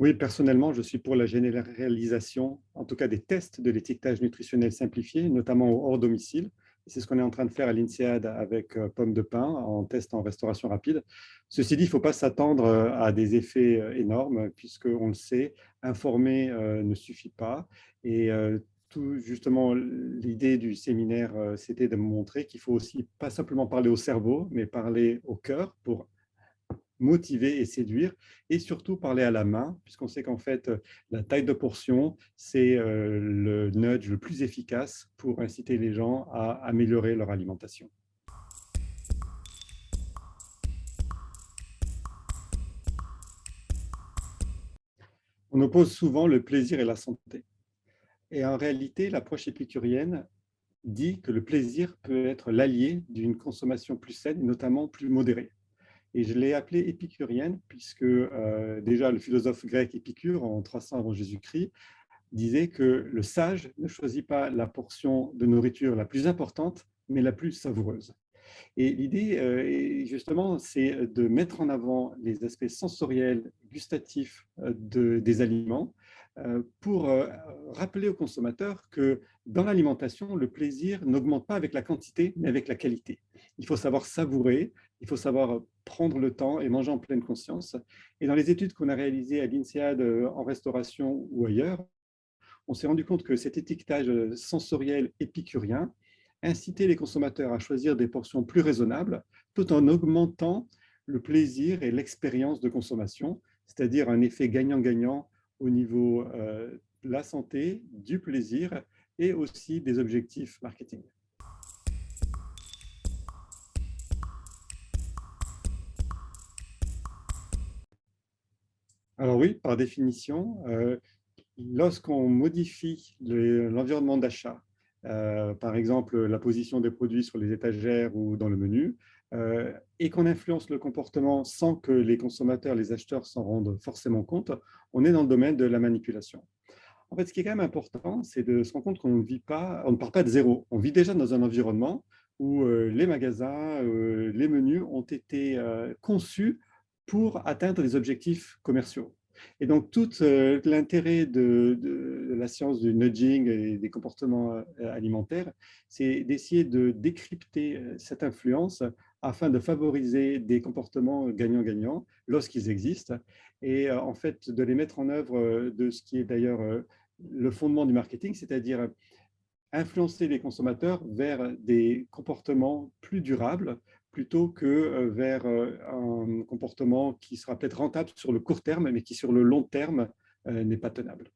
Oui, personnellement, je suis pour la généralisation, en tout cas des tests de l'étiquetage nutritionnel simplifié, notamment hors domicile. C'est ce qu'on est en train de faire à l'INSEAD avec Pommes de Pin en test en restauration rapide. Ceci dit, il ne faut pas s'attendre à des effets énormes, puisqu'on le sait, informer ne suffit pas. Et tout justement, l'idée du séminaire, c'était de montrer qu'il faut aussi pas simplement parler au cerveau, mais parler au cœur pour motiver et séduire, et surtout parler à la main, puisqu'on sait qu'en fait, la taille de portion, c'est le nudge le plus efficace pour inciter les gens à améliorer leur alimentation. On oppose souvent le plaisir et la santé. Et en réalité, l'approche épicurienne dit que le plaisir peut être l'allié d'une consommation plus saine, notamment plus modérée. Et je l'ai appelée épicurienne, puisque déjà le philosophe grec Épicure, en 300 avant Jésus-Christ, disait que le sage ne choisit pas la portion de nourriture la plus importante, mais la plus savoureuse. Et l'idée, justement, c'est de mettre en avant les aspects sensoriels, gustatifs des aliments pour rappeler aux consommateurs que dans l'alimentation, le plaisir n'augmente pas avec la quantité, mais avec la qualité. Il faut savoir savourer, il faut savoir prendre le temps et manger en pleine conscience. Et dans les études qu'on a réalisées à l'INSEAD en restauration ou ailleurs, on s'est rendu compte que cet étiquetage sensoriel épicurien incitait les consommateurs à choisir des portions plus raisonnables tout en augmentant le plaisir et l'expérience de consommation, c'est-à-dire un effet gagnant-gagnant au niveau de la santé, du plaisir et aussi des objectifs marketing. Alors oui, par définition, lorsqu'on modifie l'environnement d'achat, par exemple la position des produits sur les étagères ou dans le menu, et qu'on influence le comportement sans que les consommateurs, les acheteurs s'en rendent forcément compte, on est dans le domaine de la manipulation. En fait, ce qui est quand même important, c'est de se rendre compte qu'on ne vit pas, on ne part pas de zéro. On vit déjà dans un environnement où les magasins, les menus ont été conçus pour atteindre des objectifs commerciaux. Et donc, tout l'intérêt de la science du nudging et des comportements alimentaires, c'est d'essayer de décrypter cette influence afin de favoriser des comportements gagnant-gagnant lorsqu'ils existent et en fait de les mettre en œuvre de ce qui est d'ailleurs le fondement du marketing, c'est-à-dire influencer les consommateurs vers des comportements plus durables plutôt que vers un comportement qui sera peut-être rentable sur le court terme, mais qui sur le long terme n'est pas tenable.